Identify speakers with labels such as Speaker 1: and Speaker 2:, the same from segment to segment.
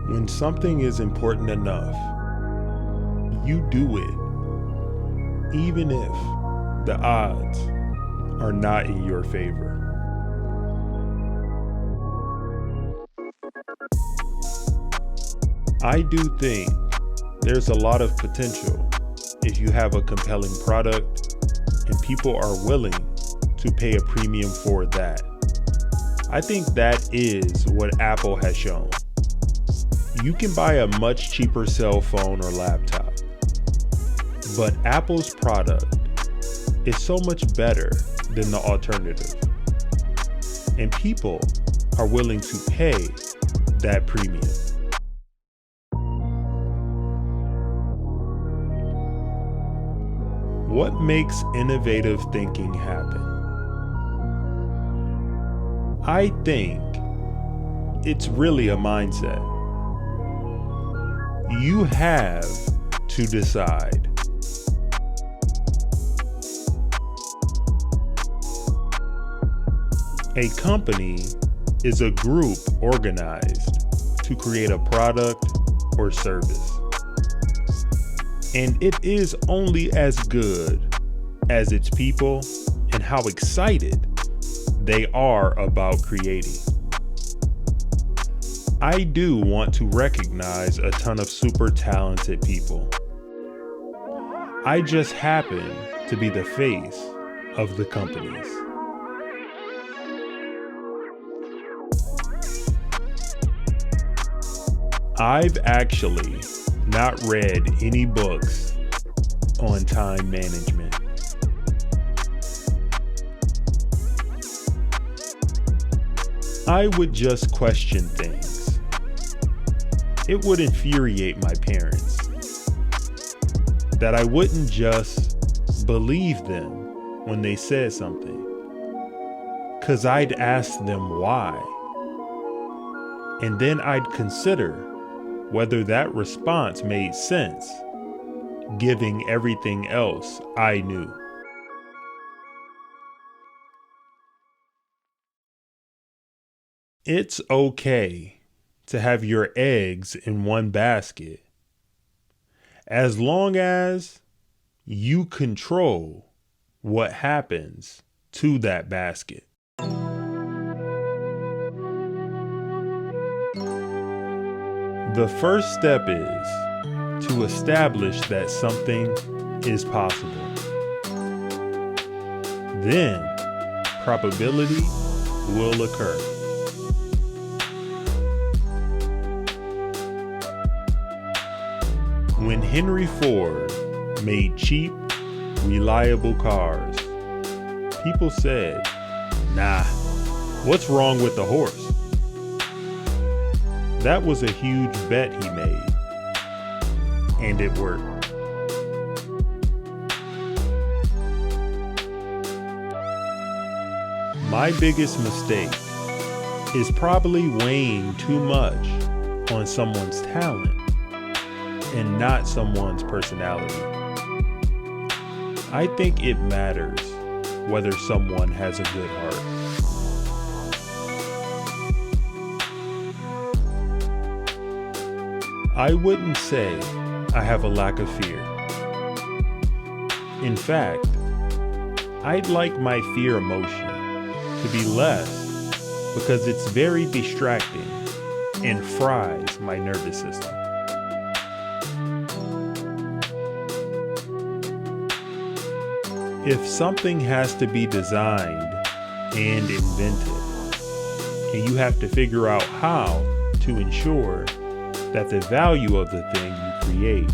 Speaker 1: When something is important enough, you do it, even if the odds are not in your favor. I do think there's a lot of potential if you have a compelling product and people are willing to pay a premium for that. I think that is what Apple has shown. You can buy a much cheaper cell phone or laptop, but Apple's product is so much better than the alternative, and people are willing to pay that premium. What makes innovative thinking happen? I think it's really a mindset. You have to decide. A company is a group organized to create a product or service. And it is only as good as its people and how excited they are about creating. I do want to recognize a ton of super talented people. I just happen to be the face of the companies. I've actually not read any books on time management. I would just question things. It would infuriate my parents that I wouldn't just believe them when they said something, 'cause I'd ask them why. And then I'd consider whether that response made sense, given everything else I knew. It's okay to have your eggs in one basket, as long as you control what happens to that basket. The first step is to establish that something is possible. Then, probability will occur. When Henry Ford made cheap, reliable cars, people said, "Nah, what's wrong with the horse?" That was a huge bet he made, and it worked. My biggest mistake is probably weighing too much on someone's talent and not someone's personality. I think it matters whether someone has a good heart. I wouldn't say I have a lack of fear. In fact, I'd like my fear emotion to be less because it's very distracting and fries my nervous system. If something has to be designed and invented, and you have to figure out how to ensure that the value of the thing you create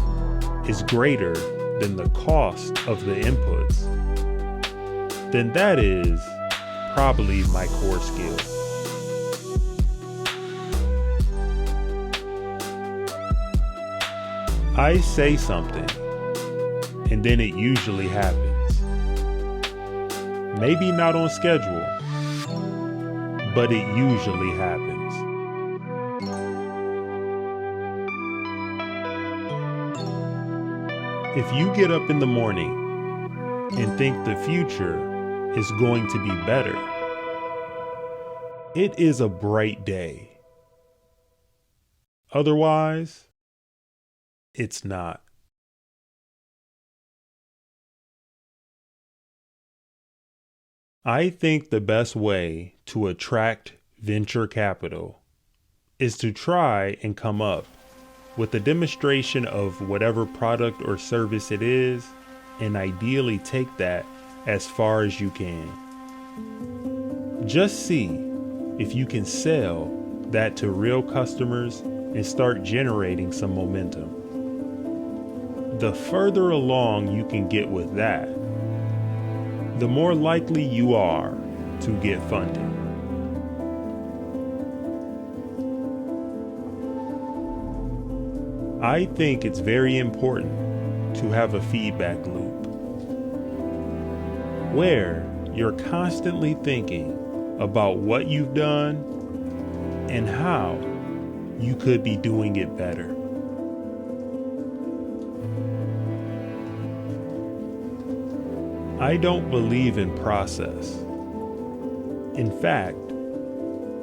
Speaker 1: is greater than the cost of the inputs, then that is probably my core skill. I say something, and then it usually happens. Maybe not on schedule, but it usually happens. If you get up in the morning and think the future is going to be better, it is a bright day. Otherwise, it's not. I think the best way to attract venture capital is to try and come up with a demonstration of whatever product or service it is, and ideally take that as far as you can. Just see if you can sell that to real customers and start generating some momentum. The further along you can get with that, the more likely you are to get funding. I think it's very important to have a feedback loop where you're constantly thinking about what you've done and how you could be doing it better. I don't believe in process. In fact,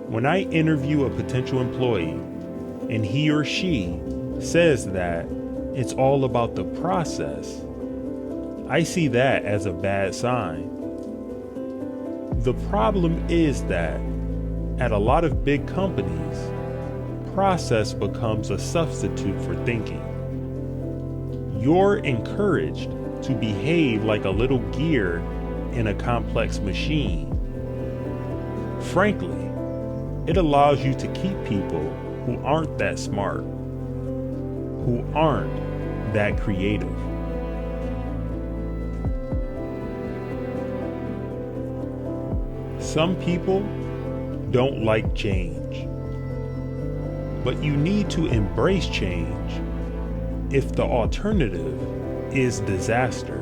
Speaker 1: when I interview a potential employee and he or she says that it's all about the process, I see that as a bad sign. The problem is that at a lot of big companies, process becomes a substitute for thinking. You're encouraged to behave like a little gear in a complex machine. Frankly, it allows you to keep people who aren't that smart, who aren't that creative. Some people don't like change, but you need to embrace change if the alternative is disaster.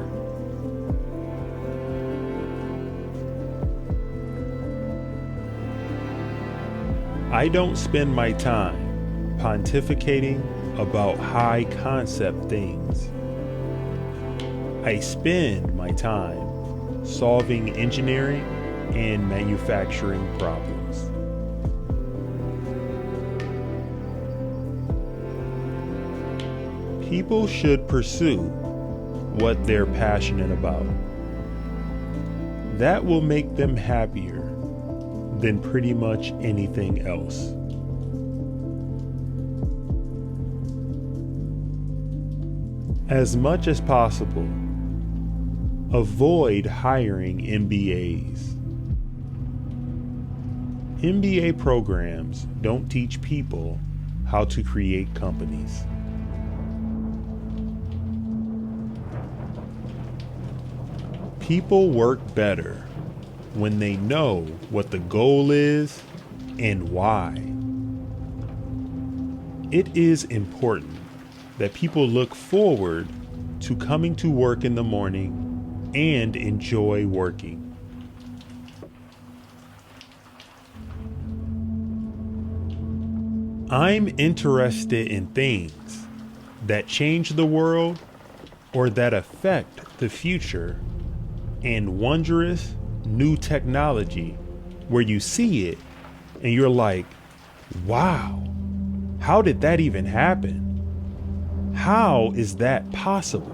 Speaker 1: I don't spend my time pontificating about high concept things. I spend my time solving engineering and manufacturing problems. People should pursue what they're passionate about. That will make them happier than pretty much anything else. As much as possible, avoid hiring MBAs. MBA programs don't teach people how to create companies. People work better when they know what the goal is and why. It is important that people look forward to coming to work in the morning and enjoy working. I'm interested in things that change the world or that affect the future, and wondrous new technology where you see it and you're like, wow, how did that even happen? How is that possible?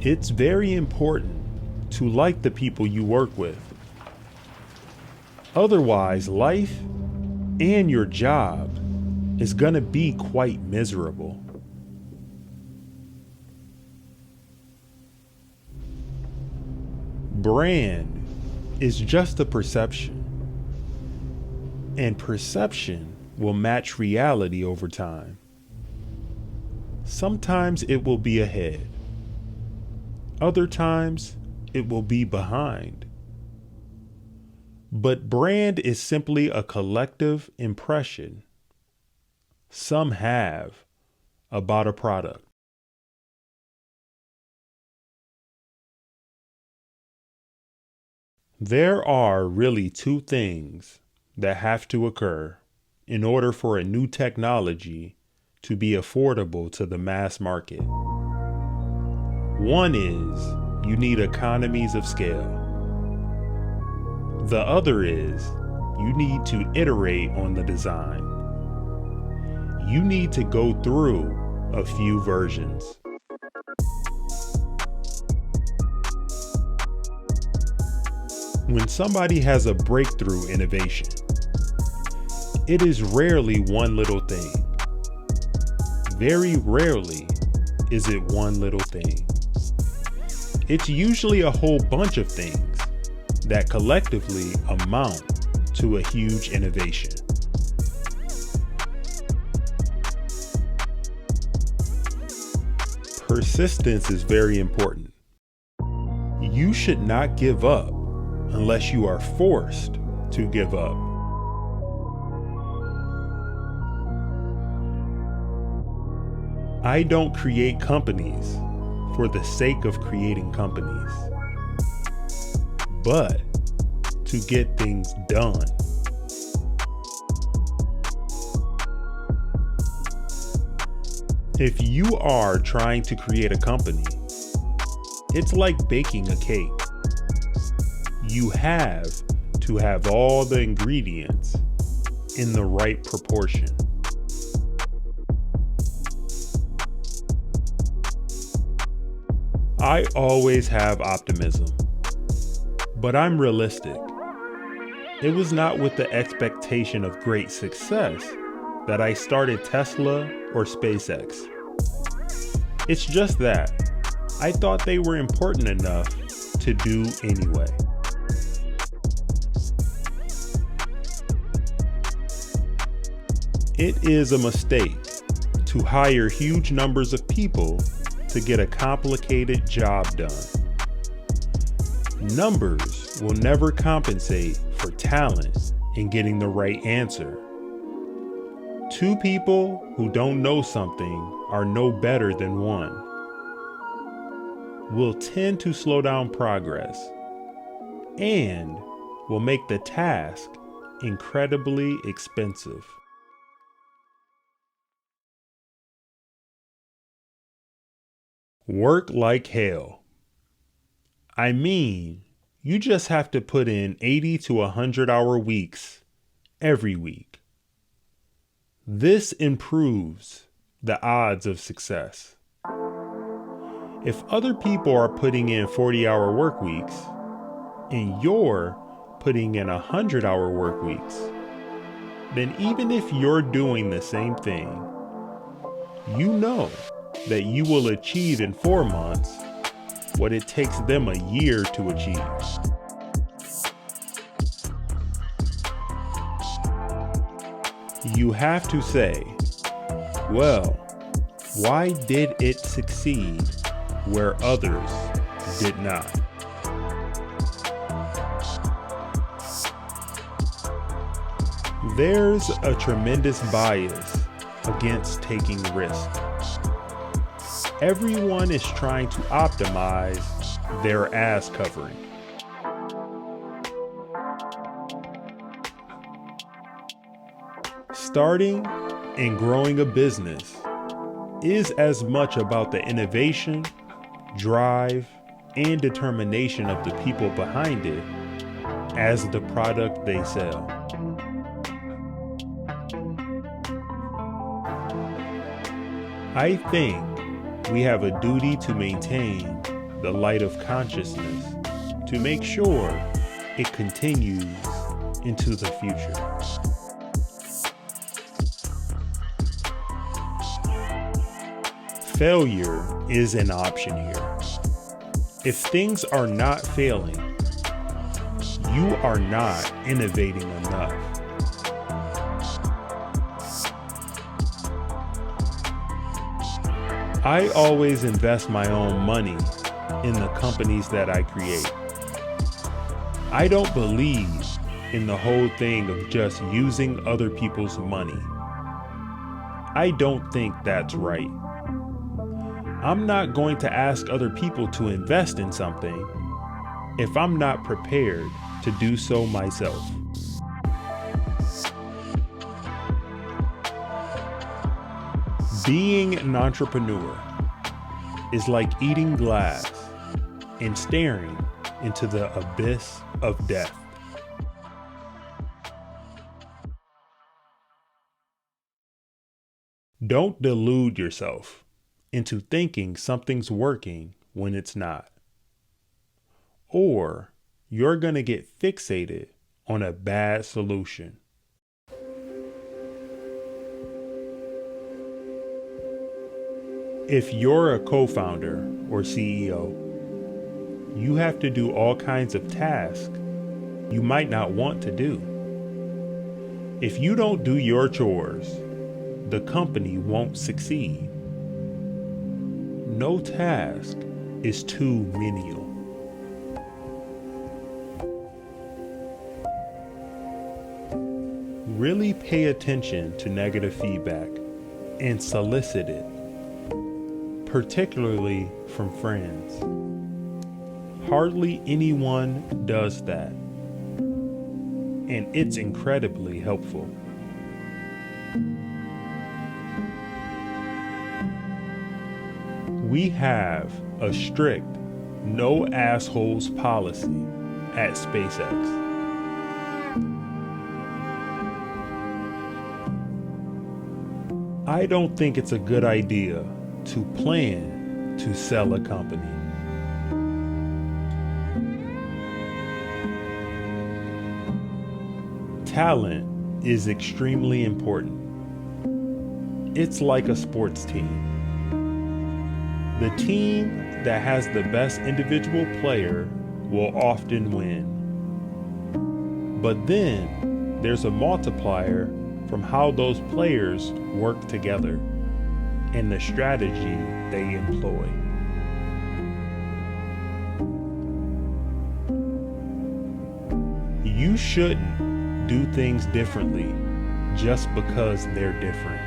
Speaker 1: It's very important to like the people you work with. Otherwise, life and your job is going to be quite miserable. Brand is just a perception, and perception will match reality over time. Sometimes it will be ahead. Other times it will be behind. But brand is simply a collective impression some have about a product. There are really two things that have to occur in order for a new technology to be affordable to the mass market. One is you need economies of scale. The other is you need to iterate on the design. You need to go through a few versions. When somebody has a breakthrough innovation, it is rarely one little thing. Very rarely is it one little thing. It's usually a whole bunch of things that collectively amount to a huge innovation. Persistence is very important. You should not give up unless you are forced to give up. I don't create companies for the sake of creating companies, but to get things done. If you are trying to create a company, it's like baking a cake. You have to have all the ingredients in the right proportion. I always have optimism, but I'm realistic. It was not with the expectation of great success that I started Tesla or SpaceX. It's just that I thought they were important enough to do anyway. It is a mistake to hire huge numbers of people to get a complicated job done. Numbers will never compensate for talent in getting the right answer. Two people who don't know something are no better than one. Will tend to slow down progress and will make the task incredibly expensive. Work like hell. I mean, you just have to put in 80 to 100-hour weeks every week. This improves the odds of success. If other people are putting in 40-hour work weeks and you're putting in 100-hour work weeks, then even if you're doing the same thing, you know that you will achieve in 4 months what it takes them a year to achieve. You have to say, well, why did it succeed where others did not? There's a tremendous bias against taking risks. Everyone is trying to optimize their ass covering. Starting and growing a business is as much about the innovation, drive, and determination of the people behind it as the product they sell. I think we have a duty to maintain the light of consciousness to make sure it continues into the future. Failure is an option here. If things are not failing, you are not innovating enough. I always invest my own money in the companies that I create. I don't believe in the whole thing of just using other people's money. I don't think that's right. I'm not going to ask other people to invest in something if I'm not prepared to do so myself. Being an entrepreneur is like eating glass and staring into the abyss of death. Don't delude yourself into thinking something's working when it's not. Or you're going to get fixated on a bad solution. If you're a co-founder or CEO, you have to do all kinds of tasks you might not want to do. If you don't do your chores, the company won't succeed. No task is too menial. Really pay attention to negative feedback and solicit it, particularly from friends. Hardly anyone does that, and it's incredibly helpful. We have a strict no assholes policy at SpaceX. I don't think it's a good idea to plan to sell a company. Talent is extremely important. It's like a sports team. The team that has the best individual player will often win. But then there's a multiplier from how those players work together and the strategy they employ. You shouldn't do things differently just because they're different.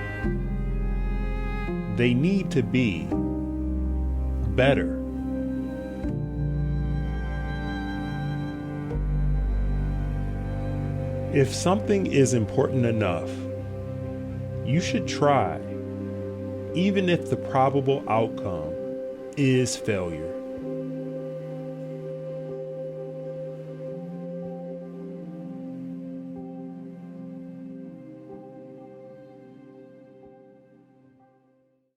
Speaker 1: They need to be better. If something is important enough, you should try, even if the probable outcome is failure.